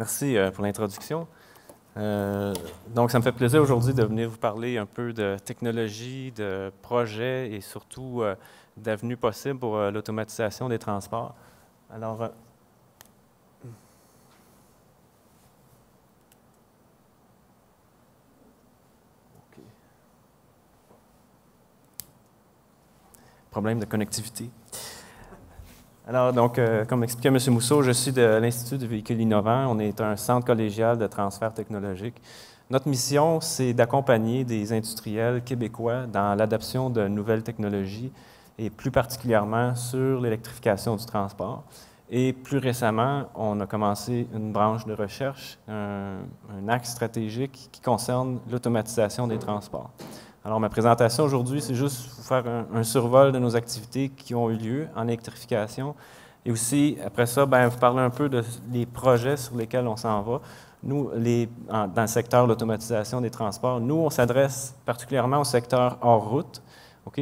Merci pour l'introduction. Donc, ça me fait plaisir aujourd'hui de venir vous parler un peu de technologie, de projets et surtout d'avenues possibles pour l'automatisation des transports. Alors, problème de connectivité. Alors, donc, comme expliquait M. Mousseau, je suis de l'Institut de véhicules innovants. On est un centre collégial de transfert technologique. Notre mission, c'est d'accompagner des industriels québécois dans l'adoption de nouvelles technologies et plus particulièrement sur l'électrification du transport. Et plus récemment, on a commencé une branche de recherche, un axe stratégique qui concerne l'automatisation des transports. Alors, ma présentation aujourd'hui, c'est juste vous faire un survol de nos activités qui ont eu lieu en électrification. Et aussi, après ça, vous parler un peu des projets sur lesquels on s'en va. Nous, dans le secteur de l'automatisation des transports, nous, on s'adresse particulièrement au secteur hors route,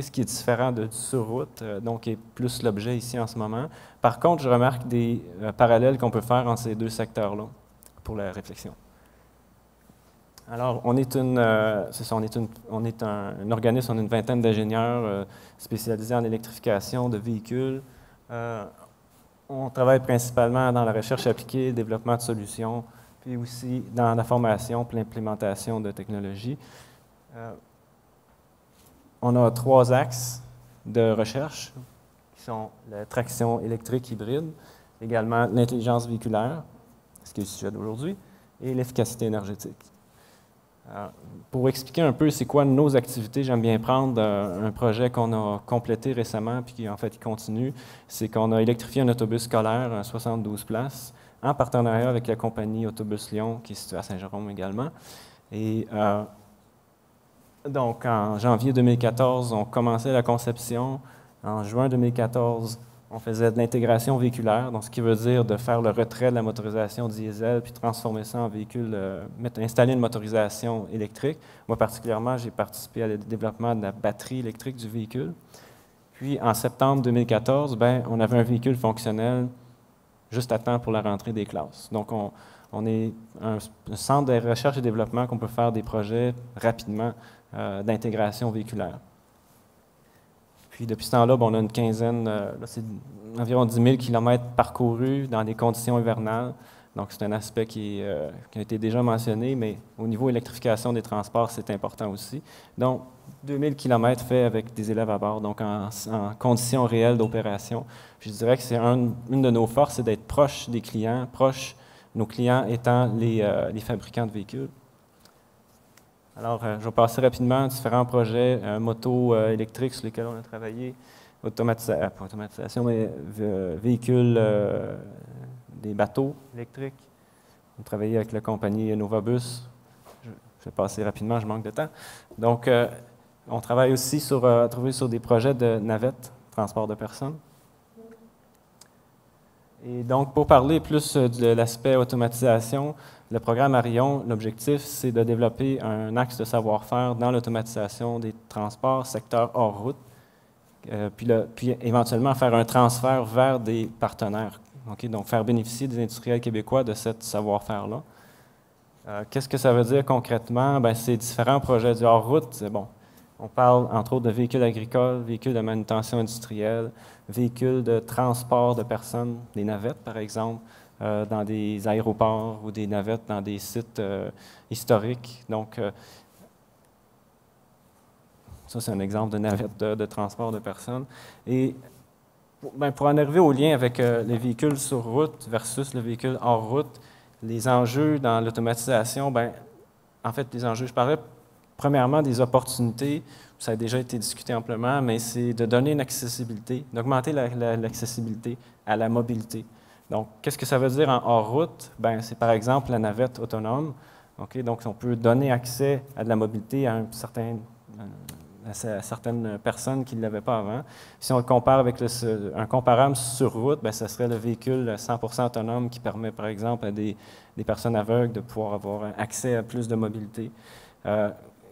ce qui est différent du sur-route, donc qui est plus l'objet ici en ce moment. Par contre, je remarque des parallèles qu'on peut faire entre ces deux secteurs-là pour la réflexion. Alors, on est un organisme, on est une vingtaine d'ingénieurs spécialisés en électrification de véhicules. On travaille principalement dans la recherche appliquée, le développement de solutions, puis aussi dans la formation et l'implémentation de technologies. On a 3 axes de recherche, qui sont la traction électrique hybride, également l'intelligence véhiculaire, ce qui est le sujet d'aujourd'hui, et l'efficacité énergétique. Pour expliquer un peu c'est quoi nos activités, j'aime bien prendre un projet qu'on a complété récemment puis qui en fait il continue. C'est qu'on a électrifié un autobus scolaire, un 72 places, en partenariat avec la compagnie Autobus Lyon, qui est située à Saint-Jérôme également. Et donc, en janvier 2014, on commençait la conception. En juin 2014, on faisait de l'intégration véhiculaire, donc ce qui veut dire de faire le retrait de la motorisation diesel puis transformer ça en véhicule, installer une motorisation électrique. Moi, particulièrement, j'ai participé au développement de la batterie électrique du véhicule. Puis, en septembre 2014, on avait un véhicule fonctionnel juste à temps pour la rentrée des classes. Donc, on est un centre de recherche et développement qu'on peut faire des projets rapidement d'intégration véhiculaire. Puis depuis ce temps-là, on a une quinzaine, c'est environ 10 000 km parcourus dans des conditions hivernales. Donc, c'est un aspect qui a été déjà mentionné, mais au niveau électrification des transports, c'est important aussi. Donc, 2 000 km faits avec des élèves à bord, donc en conditions réelles d'opération. Je dirais que c'est une de nos forces, c'est d'être proche des clients, nos clients étant les fabricants de véhicules. Alors, je vais passer rapidement différents projets moto électriques sur lesquels on a travaillé, pas automatisation, mais véhicules, des bateaux électriques. On a travaillé avec la compagnie Novabus. Je vais passer rapidement, je manque de temps. Donc, on travaille aussi sur des projets de navettes, transport de personnes. Et donc, pour parler plus de l'aspect automatisation, le programme Arion, l'objectif, c'est de développer un axe de savoir-faire dans l'automatisation des transports, secteur hors route, puis éventuellement faire un transfert vers des partenaires. Donc, faire bénéficier des industriels québécois de ce savoir-faire-là. Qu'est-ce que ça veut dire concrètement? C'est différents projets du hors route. On parle entre autres de véhicules agricoles, véhicules de manutention industrielle, véhicules de transport de personnes, des navettes par exemple, dans des aéroports ou des navettes dans des sites historiques. Donc, ça c'est un exemple de navette de transport de personnes. Et pour en arriver au lien avec les véhicules sur route versus le véhicule hors route, les enjeux dans l'automatisation, en fait, les enjeux, je parlais premièrement des opportunités, ça a déjà été discuté amplement, mais c'est de donner une accessibilité, d'augmenter l'accessibilité à la mobilité. Donc, qu'est-ce que ça veut dire en hors route? C'est par exemple la navette autonome. Donc, on peut donner accès à de la mobilité à certaines personnes qui ne l'avaient pas avant. Si on le compare avec un comparable sur route, ce serait le véhicule 100% autonome qui permet, par exemple, à des personnes aveugles de pouvoir avoir accès à plus de mobilité.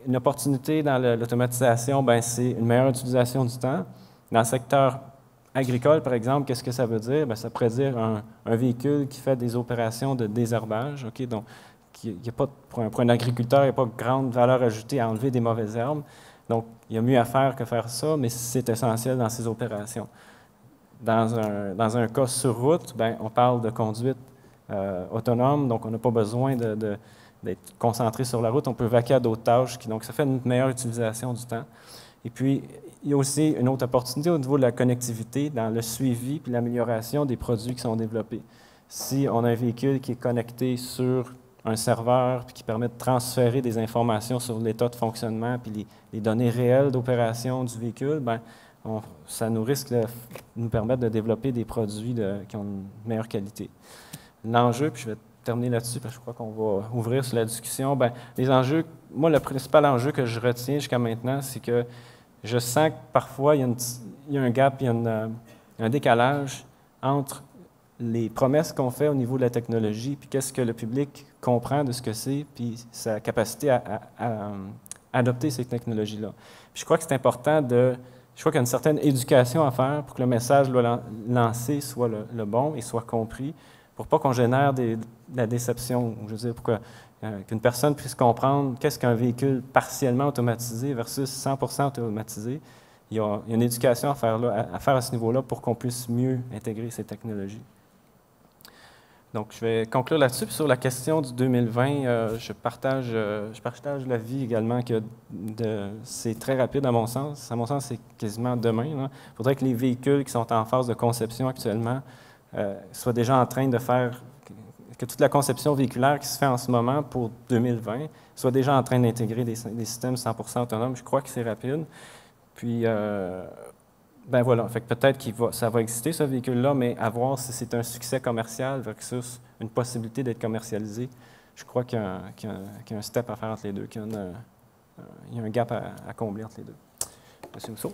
Une opportunité dans l'automatisation, c'est une meilleure utilisation du temps. Dans le secteur agricole, par exemple, qu'est-ce que ça veut dire? Bien, ça pourrait dire un véhicule qui fait des opérations de désherbage. OK? Donc, y a pas, pour un agriculteur, il n'y a pas de grande valeur ajoutée à enlever des mauvaises herbes. Donc, il y a mieux à faire que faire ça, mais c'est essentiel dans ces opérations. Dans un cas sur route, bien, on parle de conduite autonome, donc on n'a pas besoin d'être concentré sur la route. On peut vaquer à d'autres tâches, donc ça fait une meilleure utilisation du temps. Et puis, il y a aussi une autre opportunité au niveau de la connectivité, dans le suivi et l'amélioration des produits qui sont développés. Si on a un véhicule qui est connecté sur un serveur puis qui permet de transférer des informations sur l'état de fonctionnement puis les données réelles d'opération du véhicule, bien, ça nous risque de nous permettre de développer des produits qui ont une meilleure qualité. L'enjeu, puis je vais terminer là-dessus parce que je crois qu'on va ouvrir sur la discussion, bien, les enjeux, moi, le principal enjeu que je retiens jusqu'à maintenant, c'est que je sens que parfois, il y a un gap, il y a un décalage entre les promesses qu'on fait au niveau de la technologie, puis qu'est-ce que le public comprend de ce que c'est, puis sa capacité à adopter ces technologies-là. Je crois que c'est important je crois qu'il y a une certaine éducation à faire pour que le message lancé soit le bon et soit compris, pour pas qu'on génère de la déception. Je veux dire, pour qu'une personne puisse comprendre qu'est-ce qu'un véhicule partiellement automatisé versus 100% automatisé. Il y a une éducation à faire à ce niveau-là pour qu'on puisse mieux intégrer ces technologies. Donc, je vais conclure là-dessus. Puis sur la question du 2020, je partage l'avis également que c'est très rapide à mon sens. À mon sens, c'est quasiment demain. Il faudrait que les véhicules qui sont en phase de conception actuellement soient déjà en train de faire, que toute la conception véhiculaire qui se fait en ce moment pour 2020 soit déjà en train d'intégrer des systèmes 100% autonomes. Je crois que c'est rapide. Puis, ben voilà, fait que peut-être ça va exister, ce véhicule-là, mais à voir si c'est un succès commercial versus une possibilité d'être commercialisé. Je crois qu'il y a un step à faire entre les deux, qu'il y a un gap à combler entre les deux. Monsieur Rousseau?